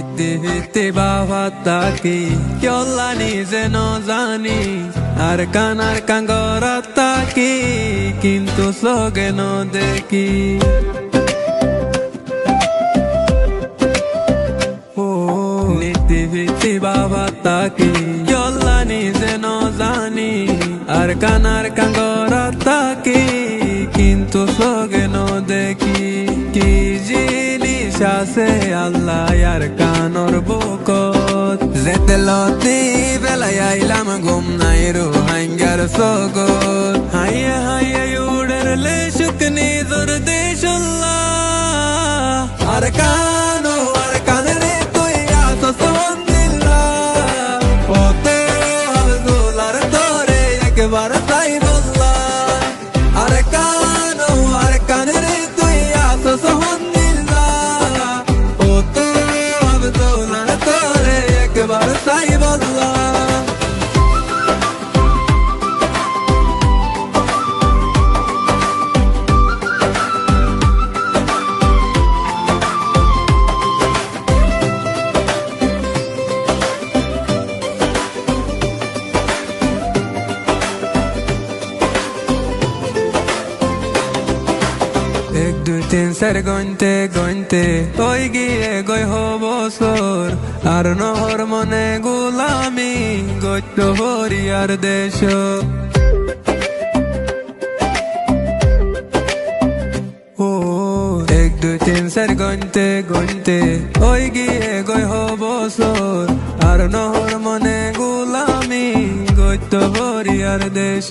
নিতে বাবা তাকি কেলানি যেন জানি আর কাঙ্গর তাকি কিন্তু সগে ন দেখি নিতে বাবা তাকি কেলানি যেন জানি আর কাঙ্গর তাকি কিন্তু সগে ন দেখি কি জিনিস আছে আল্লাহ আর কানর বুকত যেতে লতি বেলায় আইলাম ঘুম নাই রো হাঙ্গার সগত হাইয়ে হাইয়ে উড়ের লে শুকনি তোর দেশুল্লাহ আর কানরে তুই আসস মন্দিল্লাহ ওতে আব্দুলার তোরে একবার তাই বললা আর কানরে তুই আসস মন্দিল্লাহ ওতে আব্দুলার তোরে একবার তাই বললা এক দুই তিন চার গইনতে ওই গিয়ে গই বছর আর নহর মনে গোলামি গইত হরিয়ার দেশ ও এক দুই তিন চার গইনতে ওই গিয়ে গই বছর আর নহর মনে গোলামি গইত হরিয়ার দেশ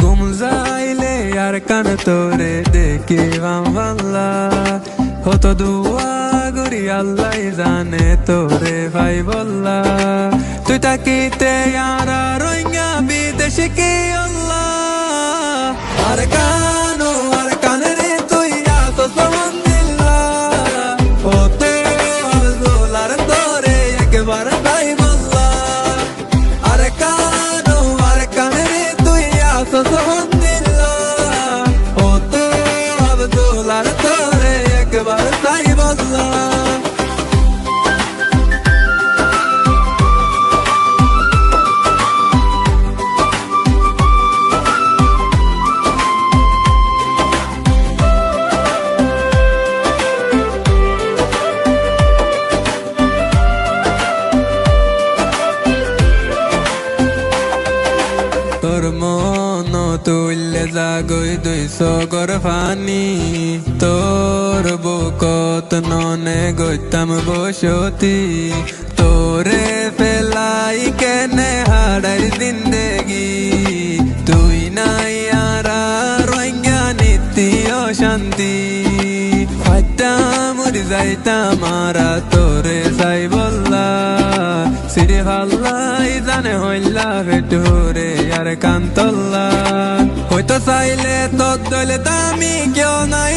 গুম যাইলে আর কান তোরে দেখি ভাল্লা হতো দুয়া গরি আল্লাহ জানে তোরে ভাই বললা তুই তাকিতে আর রোহিঙ্গা বিদেশে কি আল্লাহ আর কানরে তুই আসস মন্দিল্লাহ ওতে আব্দুলার তোরে একবার তাই বললা আর কানরে তুই আসস মন্দিল্লাহ ওতে আব্দুলার তোরে একবার তাই বললা তোর মন তুললে জাগই 200 গর ফানি তোর বুকত ননে গইতাম বসতি তোরে ফেলাই কেনে হাড়াই জিন্দেগি তুই নাই আর রোহিঙ্গা নীতি অশান্তি মরি যাইতাম আরা তোরে যাই বললা সিরে ভাল্লাই জানে হইলা ভেটুরে আর কান্তল্লা হয়তো চাইলে তোর দলে দামি কেউ নাই